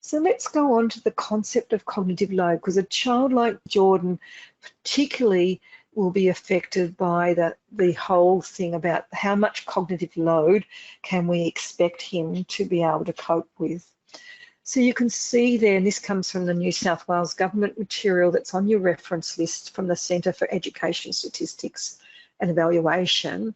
So let's go on to the concept of cognitive load, because a child like Jordan particularly will be affected by the whole thing about how much cognitive load can we expect him to be able to cope with. So you can see there, and this comes from the New South Wales government material that's on your reference list from the Centre for Education Statistics and Evaluation,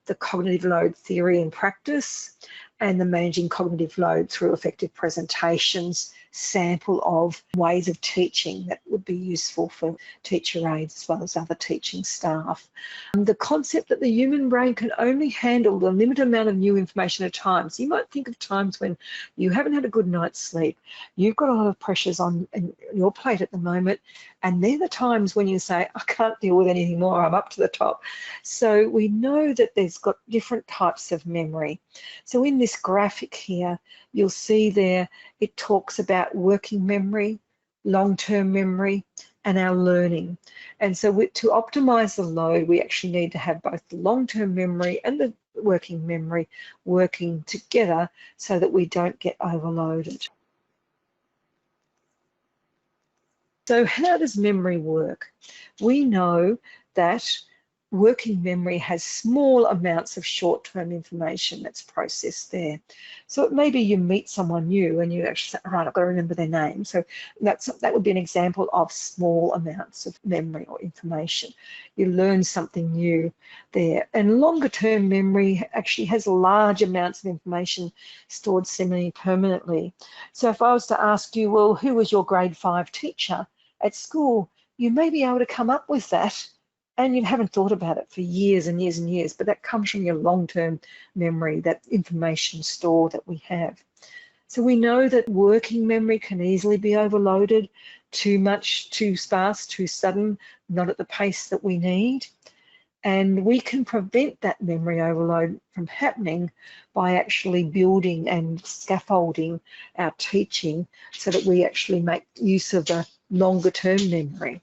the cognitive load theory and practice, and the managing cognitive load through effective presentations, sample of ways of teaching that would be useful for teacher aides as well as other teaching staff. The concept that the human brain can only handle the limited amount of new information at times. You might think of times when you haven't had a good night's sleep, you've got a lot of pressures on your plate at the moment, and they're the times when you say, I can't deal with anything more, I'm up to the top. So we know that there's got different types of memory. So in this graphic here, you'll see there, it talks about working memory, long-term memory, and our learning. And so to optimize the load, we actually need to have both the long-term memory and the working memory working together so that we don't get overloaded. So how does memory work? We know that working memory has small amounts of short-term information that's processed there. So it may be you meet someone new and you actually say, right, I've got to remember their name. So that would be an example of small amounts of memory or information. You learn something new there. And longer-term memory actually has large amounts of information stored semi-permanently. So if I was to ask you, well, who was your grade 5 teacher at school? You may be able to come up with that, and you haven't thought about it for years and years and years, but that comes from your long-term memory, that information store that we have. So we know that working memory can easily be overloaded, too much, too sparse, too sudden, not at the pace that we need. And we can prevent that memory overload from happening by actually building and scaffolding our teaching so that we actually make use of the longer-term memory.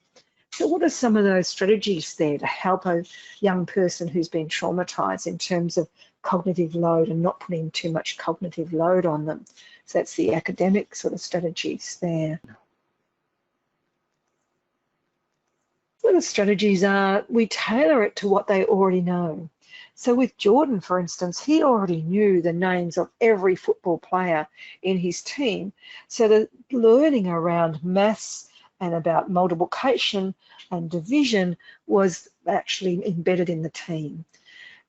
So what are some of those strategies there to help a young person who's been traumatised in terms of cognitive load and not putting too much cognitive load on them? So that's the academic sort of strategies there. What the strategies are, we tailor it to what they already know. So with Jordan, for instance, he already knew the names of every football player in his team. So the learning around maths and about multiplication and division was actually embedded in the team.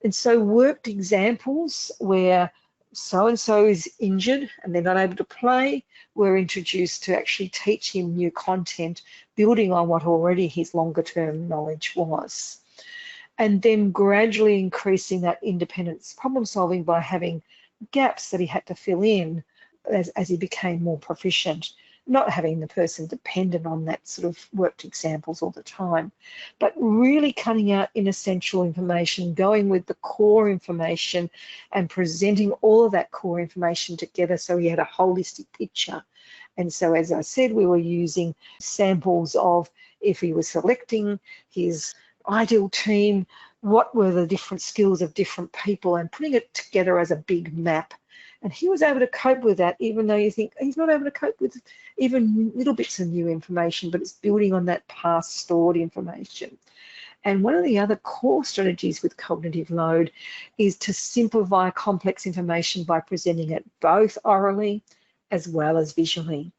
And so worked examples where so-and-so is injured and they're not able to play were introduced to actually teach him new content, building on what already his longer-term knowledge was. And then gradually increasing that independence problem solving by having gaps that he had to fill in as he became more proficient. Not having the person dependent on that sort of worked examples all the time, but really cutting out inessential information, going with the core information and presenting all of that core information together so he had a holistic picture. And so, as I said, we were using samples of if he was selecting his ideal team, what were the different skills of different people and putting it together as a big map. And he was able to cope with that, even though you think he's not able to cope with even little bits of new information, but it's building on that past stored information. And one of the other core strategies with cognitive load is to simplify complex information by presenting it both orally as well as visually.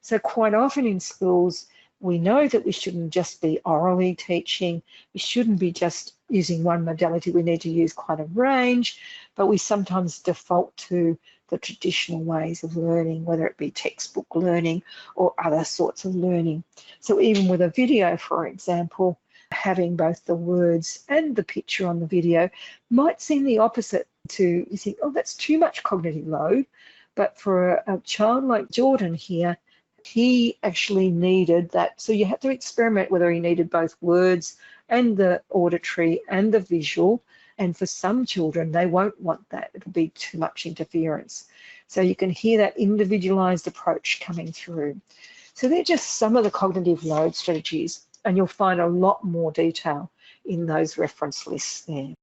So quite often in schools, we know that we shouldn't just be orally teaching. We shouldn't be just using one modality. We need to use quite a range, but we sometimes default to the traditional ways of learning, whether it be textbook learning or other sorts of learning. So even with a video, for example, having both the words and the picture on the video might seem the opposite to, you think, oh, that's too much cognitive load. But for a child like Jordan here, he actually needed that. So you had to experiment whether he needed both words and the auditory and the visual. And for some children, they won't want that. It'll be too much interference. So you can hear that individualized approach coming through. So they're just some of the cognitive load strategies, and you'll find a lot more detail in those reference lists there.